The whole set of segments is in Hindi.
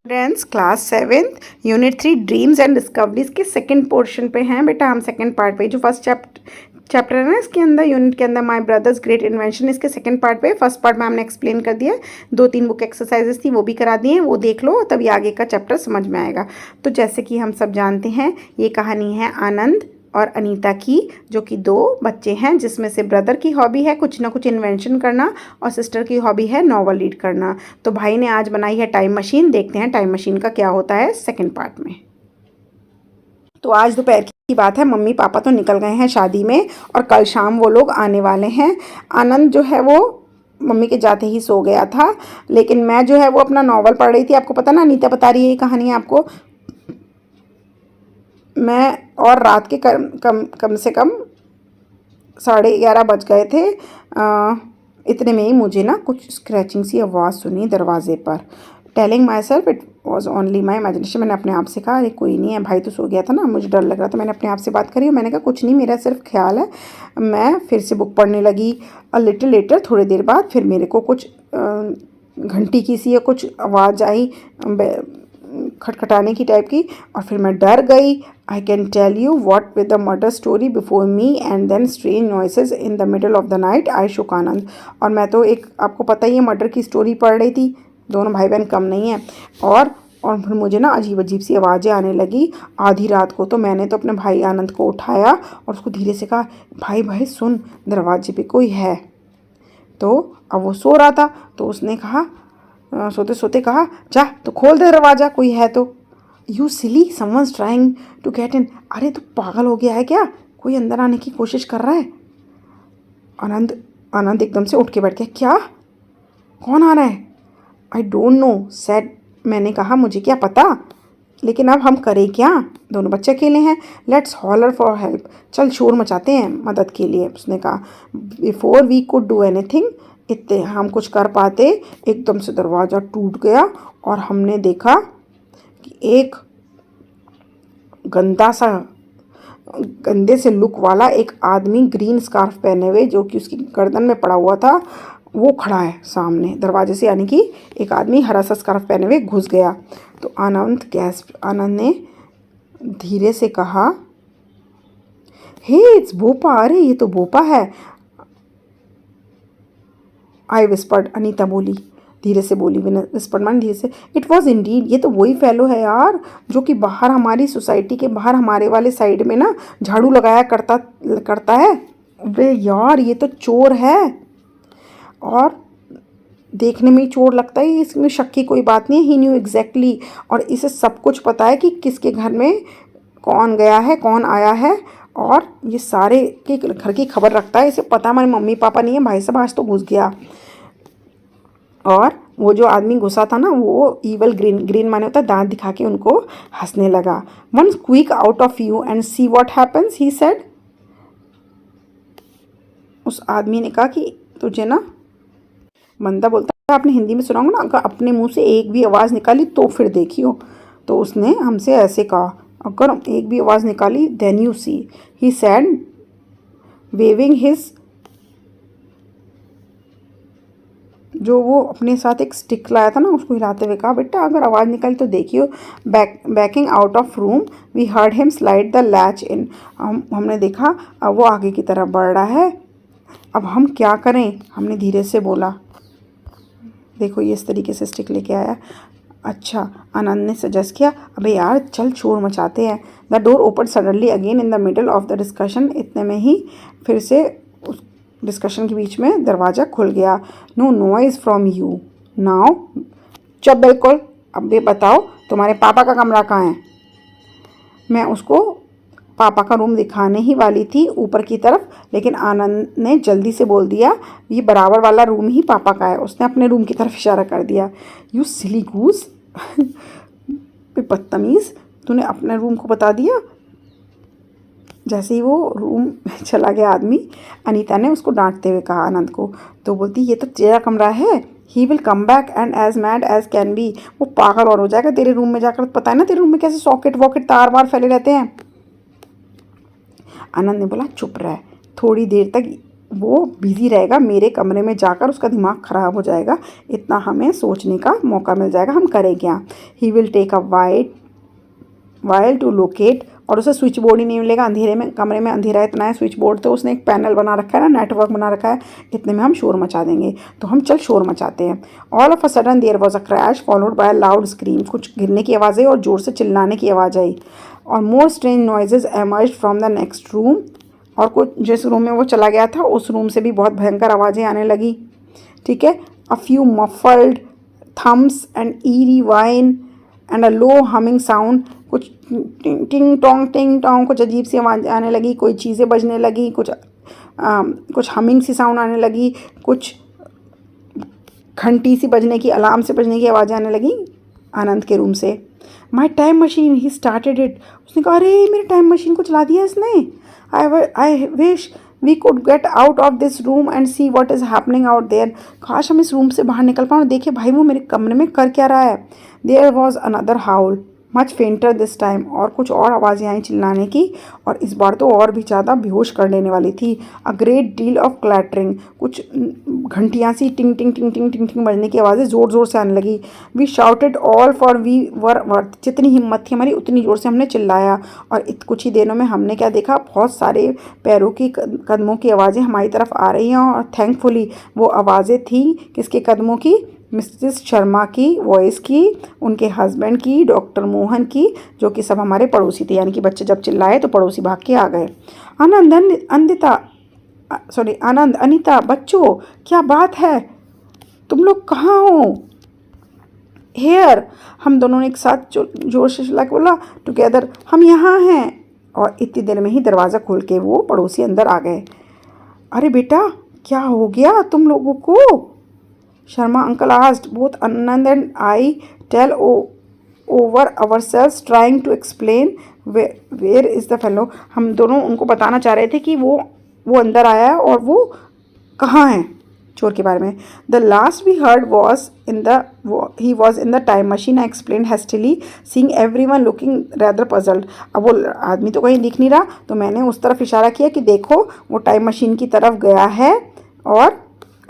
Students class 7th unit 3 dreams and discoveries के सेकंड पोर्शन पे हैं बेटा। हम सेकंड पार्ट पे, जो फर्स्ट चैप्टर है ना इसके अंदर, यूनिट के अंदर माय ब्रदर्स ग्रेट इन्वेंशन, इसके सेकंड पार्ट पे फर्स्ट पार्ट में हमने एक्सप्लेन कर दिया। 2-3 बुक एक्सरसाइजेस थी वो भी करा दी हैं, वो देख लो तभी आगे का चैप्टर समझ में आएगा। तो जैसे कि हम सब जानते हैं, ये कहानी है आनंद और अनीता की, जो कि 2 बच्चे हैं, जिसमें से ब्रदर की हॉबी है कुछ ना कुछ इन्वेंशन करना और सिस्टर की हॉबी है नॉवल रीड करना। तो भाई ने आज बनाई है टाइम मशीन। देखते हैं टाइम मशीन का क्या होता है सेकंड पार्ट में। तो आज दोपहर की बात है, मम्मी पापा तो निकल गए हैं शादी में और कल शाम वो लोग आने वाले हैं। आनंद जो है वो मम्मी के जाते ही सो गया था, लेकिन मैं जो है वो अपना नॉवल पढ़ रही थी। आपको पता ना, अनीता बता रही है ये कहानी आपको। मैं और रात के कम से कम 11:30 बज गए थे। इतने में ही मुझे ना कुछ स्क्रैचिंग सी आवाज़ सुनी दरवाजे पर। Telling my self it was only my imagination. मैंने अपने आप से कहा अरे कोई नहीं है, भाई तो सो गया था ना, मुझे डर लग रहा था। मैंने अपने आप से बात करी और मैंने कहा कुछ नहीं, मेरा सिर्फ ख्याल है। मैं फिर से बुक पढ़ने लगी। अ लिटिल लेटर, थोड़ी देर बाद फिर मेरे को कुछ घंटी की सी कुछ आवाज़ आई, खटखटाने की टाइप की, और फिर मैं डर गई। I can tell you what with the murder story before me and then strange noises in the middle of the night I shook Anand. और मैं तो एक, आपको पता ही है, मर्डर की स्टोरी पढ़ रही थी। दोनों भाई बहन कम नहीं हैं। और फिर मुझे ना अजीब अजीब सी आवाज़ें आने लगी आधी रात को। तो मैंने तो अपने भाई आनंद को उठाया और उसको धीरे से कहा, भाई भाई सुन, दरवाजे पे कोई है। तो अब वो सो रहा था, तो उसने कहा, सोते सोते कहा, जा तो खोल दे दरवाज़ा, कोई है तो। You silly, someone's trying to get in. अरे तू पागल हो गया है क्या, कोई अंदर आने की कोशिश कर रहा है। आनंद एकदम से उठ के बैठ गया। क्या, कौन आ रहा है? I don't know sad. मैंने कहा मुझे क्या पता, लेकिन अब हम करें क्या, दोनों बच्चे अकेले हैं। लेट्स हॉलर फॉर हेल्प, चल शोर मचाते हैं मदद के लिए। उसने कहा before we could do anything, इतने हम कुछ कर पाते, एकदम से दरवाज़ा टूट गया और हमने देखा कि एक गंदे से लुक वाला एक आदमी ग्रीन स्कार्फ पहने हुए, जो कि उसकी गर्दन में पड़ा हुआ था, वो खड़ा है सामने दरवाजे से। यानी कि एक आदमी हरा सा स्कार्फ पहने हुए घुस गया। तो आनंद ने धीरे से कहा, हे इट्स भोपा, अरे ये तो भोपा है। आई विस्पर्ड, अनीता बोली, धीरे से बोली, विस्पर्ड मान धीरे से। इट वॉज इंडीड, ये तो वही फेलो है यार, जो कि बाहर हमारी सोसाइटी के बाहर हमारे वाले साइड में ना झाड़ू लगाया करता है। वे यार, ये तो चोर है, और देखने में ही चोर लगता है, इसमें शक की कोई बात नहीं है। ही न्यू एग्जैक्टली, और इसे सब कुछ पता है कि किसके घर में कौन गया है, कौन आया है, और ये सारे के घर की खबर रखता है। इसे पता हमारे मम्मी पापा नहीं है, भाई साहब आज तो घुस गया। और वो जो आदमी घुसा था ना, वो ईवल ग्रीन माने होता है दांत दिखा के उनको हंसने लगा। One quick out of you and see what happens, he said. उस आदमी ने कहा कि तुझे ना, बंदा बोलता है, आपने हिंदी में सुना होगा ना, अगर अपने मुंह से एक भी आवाज़ निकाली तो फिर देखियो। तो उसने हमसे ऐसे कहा, अगर एक भी आवाज़ निकाली then you see, he said waving his, जो वो अपने साथ एक स्टिक लाया था ना, उसको हिलाते हुए कहा, बेटा अगर आवाज़ निकाली तो देखियो। Backing out of room we heard him slide the latch in. हमने देखा अब वो आगे की तरफ बढ़ रहा है। अब हम क्या करें, हमने धीरे से बोला। देखो ये इस तरीके से स्टिक लेके आया। अच्छा, आनंद ने सजेस्ट किया, अबे यार चल शोर मचाते हैं। The door open suddenly again in the middle of the discussion. इतने में ही फिर से उस डिस्कशन के बीच में दरवाज़ा खुल गया। No noise from you now. चुप बिल्कुल, अब ये बताओ तुम्हारे पापा का कमरा कहाँ है। मैं उसको पापा का रूम दिखाने ही वाली थी ऊपर की तरफ, लेकिन आनंद ने जल्दी से बोल दिया, ये बराबर वाला रूम ही पापा का है। उसने अपने रूम की तरफ इशारा कर दिया। यू सिली गूस, बदतमीज़, तूने अपने रूम को बता दिया। जैसे ही वो रूम चला गया आदमी, अनीता ने उसको डांटते हुए कहा आनंद को। तो बोलती, ये तो तेरा कमरा है, he will come back and as mad as can be. वो पागल और हो जाएगा तेरे रूम में जाकर। पता है ना तेरे रूम में कैसे सॉकेट वॉकेट तार वार फैले रहते हैं। आनंद ने बोला, चुप रह। थोड़ी देर तक वो बिज़ी रहेगा, मेरे कमरे में जाकर उसका दिमाग ख़राब हो जाएगा, इतना हमें सोचने का मौका मिल जाएगा, हम करें क्या। He will take a while to locate, और उसे स्विच बोर्ड ही नहीं मिलेगा, अंधेरे में, कमरे में अंधेरा इतना है, स्विच बोर्ड तो उसने एक पैनल बना रखा है ना, नेटवर्क बना रखा है, इतने में हम शोर मचा देंगे। तो हम चल शोर मचाते हैं। All of a sudden there was a crash followed by a loud scream, कुछ गिरने की आवाज़ आई और ज़ोर से चिल्लाने की आवाज़ आई। और more strange noises emerged from the next room, और कुछ जिस रूम में वो चला गया था उस रूम से भी बहुत भयंकर आवाज़ें आने लगी। ठीक है। A few muffled thumps and eerie whine and a low humming sound, कुछ टिंग टोंग कुछ अजीब सी आवाज़ आने लगी, कोई चीज़ें बजने लगी, कुछ हमिंग सी साउंड आने लगी, कुछ घंटी सी बजने की, अलार्म से बजने की आवाज़ें आने लगी आनंद के रूम से। My time machine, he started it, उसने कहा अरे मेरी टाइम मशीन को चला दिया इसने। I wish we could get out of this room and see what is happening out there, काश हम इस रूम से बाहर निकल पाओ और देखे भाई वो मेरे कमरे में कर क्या रहा है। There was another howl much fainter this time, और कुछ और आवाज़ें आई चिल्लाने की, और इस बार तो और भी ज़्यादा बेहोश कर देने वाली थी। अ ग्रेट डील ऑफ क्लैटरिंग, कुछ घंटियाँ सी टिंग टिंग टिंग टिंग टिंग टिंग बजने की आवाज़ें ज़ोर ज़ोर से आने लगी। We shouted all for we were worth, जितनी हिम्मत थी हमारी उतनी ज़ोर से हमने चिल्लाया। और कुछ ही देरों में हमने क्या देखा, बहुत सारे पैरों की कदमों की आवाज़ें हमारी तरफ आ रही हैं, और थैंकफुली वो आवाज़ें थी किसके कदमों की, मिसेस शर्मा की वॉइस की, उनके हस्बैंड की, डॉक्टर मोहन की, जो कि सब हमारे पड़ोसी थे। यानी कि बच्चे जब चिल्लाए तो पड़ोसी भाग के आ गए। आनंद अनीता, बच्चों क्या बात है, तुम लोग कहाँ हो। हेयर, हम दोनों ने एक साथ जोर से चिल्ला के बोला, टुगेदर, हम यहाँ हैं। और इतनी देर में ही दरवाज़ा खोल के वो पड़ोसी अंदर आ गए। अरे बेटा क्या हो गया तुम लोगों को, Sharma uncle asked both Anand and I tell over ourselves trying to explain where is the fellow। हम दोनों उनको बताना चाह रहे थे कि वो अंदर आया है और वो कहाँ है, चोर के बारे में। The last we heard was he was in the time machine, I explained hastily, seeing everyone looking rather puzzled। अब वो आदमी तो कहीं दिख नहीं रहा, तो मैंने उस तरफ इशारा किया कि देखो वो टाइम मशीन की तरफ गया है, और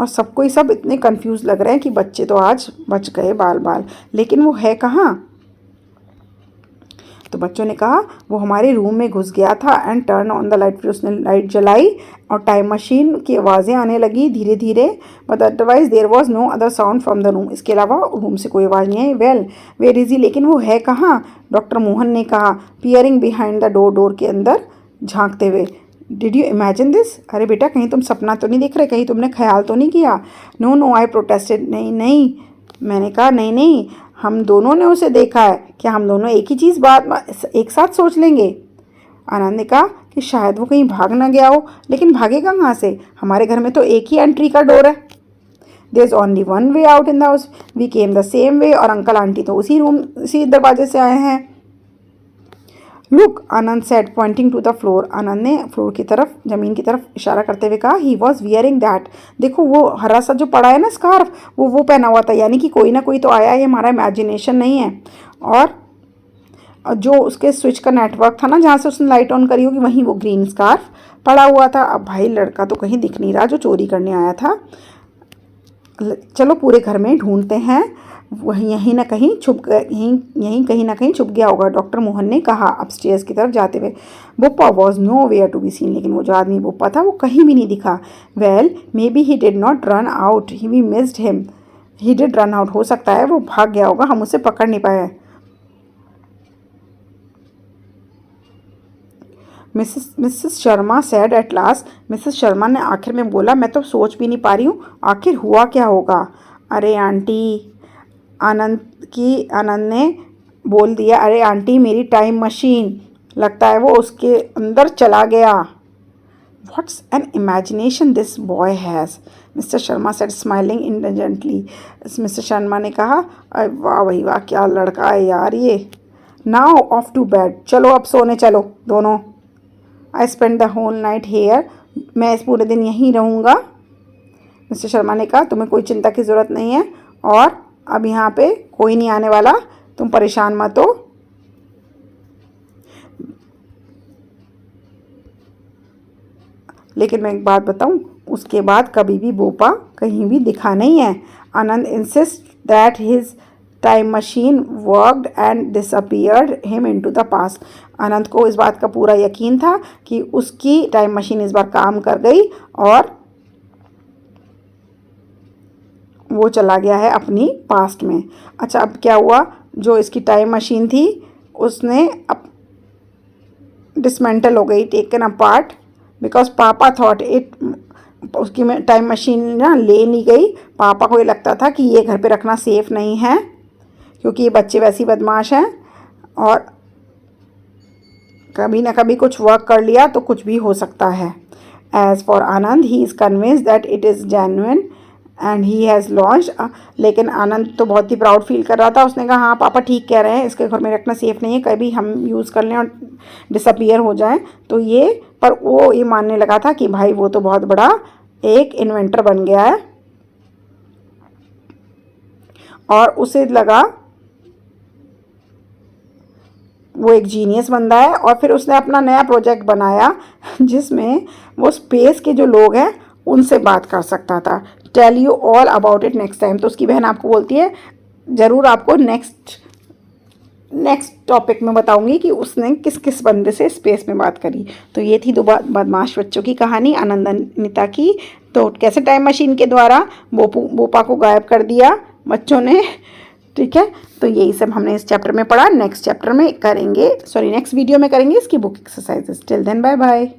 सबको ही सब इतने कंफ्यूज लग रहे हैं कि बच्चे तो आज बच गए बाल, लेकिन वो है कहाँ। तो बच्चों ने कहा वो हमारे रूम में घुस गया था and turn on the light, फिर उसने लाइट जलाई और टाइम मशीन की आवाज़ें आने लगी धीरे धीरे, but otherwise there was no other sound from the room, इसके अलावा रूम से कोई आवाज़ नहीं आई। वेल वेयर इज़ ही, लेकिन वो है कहाँ, डॉक्टर मोहन ने कहा, पियरिंग बिहाइंड द डोर के अंदर झांकते हुए। डिड यू इमेजिन दिस, अरे बेटा कहीं तुम सपना तो नहीं देख रहे, कहीं तुमने ख्याल तो नहीं किया। नो आई प्रोटेस्टेड, नहीं, मैंने कहा नहीं, हम दोनों ने उसे देखा है, क्या हम दोनों एक ही चीज़ एक साथ सोच लेंगे। आनंद ने कहा कि शायद वो कहीं भाग ना गया हो, लेकिन भागेगा कहाँ से, हमारे घर में तो एक ही एंट्री का डोर है। There is only one way out in the house, we came the same way, और अंकल आंटी तो उसी दरवाजे से आए हैं। Look, Anand said pointing to the floor, Anand ने फ्लोर की तरफ, ज़मीन की तरफ इशारा करते हुए कहा, ही वॉज वियरिंग दैट, देखो वो हरा सा जो पड़ा है ना स्कार्फ, वो पहना हुआ था, यानी कि कोई ना कोई तो आया, ये हमारा इमेजिनेशन नहीं है। और जो उसके स्विच का नेटवर्क था ना, जहाँ से उसने लाइट ऑन करी होगी, वहीं वो ग्रीन स्कार्फ पड़ा हुआ था। अब भाई लड़का तो कहीं दिख नहीं रहा जो चोरी करने आया था, चलो पूरे घर में ढूंढते हैं, वहीं यहीं कहीं ना कहीं छुप गया होगा, डॉक्टर मोहन ने कहा अपस्टेयर्स की तरफ जाते हुए। Boppa was nowhere to be seen, लेकिन वो जो आदमी बोप्पा था वो कहीं भी नहीं दिखा। Well maybe he did not run out, we missed him, he did run out, हो सकता है वो भाग गया होगा, हम उसे पकड़ नहीं पाए। Mrs Sharma said at last, Mrs Sharma ने आखिर में बोला, मैं तो सोच भी नहीं पा रही हूँ आखिर हुआ क्या होगा। अरे आंटी, आनंद ने बोल दिया, अरे आंटी मेरी टाइम मशीन, लगता है वो उसके अंदर चला गया। What's an imagination this boy has, mister Sharma said smiling intelligently. Mister Sharma ने कहा, वाह भाई वाह, क्या लड़का है यार ये। नाउ ऑफ टू बेड, चलो अब सोने चलो दोनों। I spend the whole night here, मैं इस पूरे दिन यहीं रहूँगा। मिस्टर शर्मा ने कहा, तुम्हें कोई चिंता की ज़रूरत नहीं है, और अब यहाँ पे कोई नहीं आने वाला, तुम परेशान मत हो। लेकिन मैं एक बात बताऊँ, उसके बाद कभी भी बोपा कहीं भी दिखा नहीं है। Anand insist that his time machine worked and disappeared him into the past. Anand को इस बात का पूरा यकीन था कि उसकी टाइम मशीन इस बार काम कर गई और वो चला गया है अपनी पास्ट में। अच्छा, अब क्या हुआ, जो इसकी टाइम मशीन थी उसने अब डिसमेंटल हो गई, टेकन अपार्ट, बिकॉज पापा थॉट इट, उसकी टाइम मशीन ना ले नहीं गई। पापा को ये लगता था कि ये घर पे रखना सेफ़ नहीं है क्योंकि ये बच्चे वैसे ही बदमाश हैं और कभी ना कभी कुछ वर्क कर लिया तो कुछ भी हो सकता है। As for Anand, he is convinced that it is genuine and he has launched. लेकिन आनंद तो बहुत ही प्राउड फील कर रहा था। उसने कहा हाँ पापा ठीक कह रहे हैं, इसके घर में रखना सेफ़ नहीं है, कभी हम यूज़ कर लें और डिसअपियर हो जाएं तो ये, पर वो ये मानने लगा था कि भाई वो तो बहुत बड़ा एक इन्वेंटर बन गया है और उसे लगा वो एक जीनियस बंदा है। और फिर उसने अपना नया प्रोजेक्ट बनाया जिसमें वो स्पेस के जो लोग हैं उनसे बात कर सकता था। Tell you all about it next time. तो उसकी बहन आपको बोलती है ज़रूर आपको नेक्स्ट टॉपिक में बताऊंगी कि उसने किस किस बंदे से स्पेस में बात करी। तो ये थी दो बदमाश बच्चों की कहानी आनंद अनीता की। तो कैसे टाइम मशीन के द्वारा बोपा को गायब कर दिया बच्चों ने, ठीक है। तो यही सब हमने इस चैप्टर में पढ़ा। नेक्स्ट चैप्टर में करेंगे, नेक्स्ट वीडियो में करेंगे इसकी book exercises. Till then bye bye.